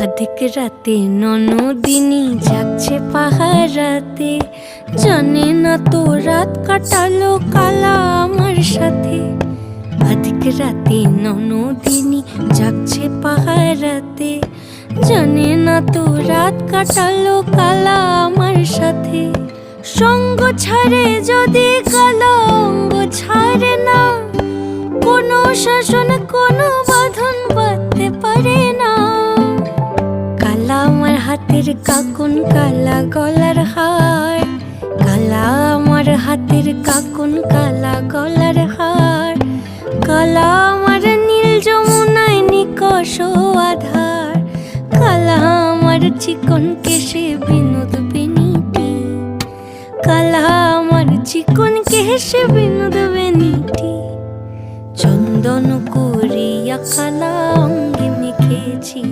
আধিক রাতে ননদিনী যাচ্ছে পাহারাতে, জানে না তো রাত কাটালো কালা আমার সাথে। আধিক রাতে ননদিনী যাচ্ছে পাহারাতে, জানে না তো রাত কাটালো কালা আমার সাথে। সঙ্গ ছাড়ে যদি কালা অঙ্গ ছাড়ে না, কোনো শাসন কোনো বাঁধন বাঁধতে পারে না। কালা আমার হাতের কাকুন কালা গলার হার, কালা আমার হাতের কাকুন কালা গলার হার। কালা আমার নীল যমুনায় নিকষ আধার, কালা আমার চিকন কেশে বিনোদ বেনিটি, কালা আমার চিকন কেশে বিনোদ বেনিটি। চন্দন করিয়া কালা অঙ্গে মেখেছি।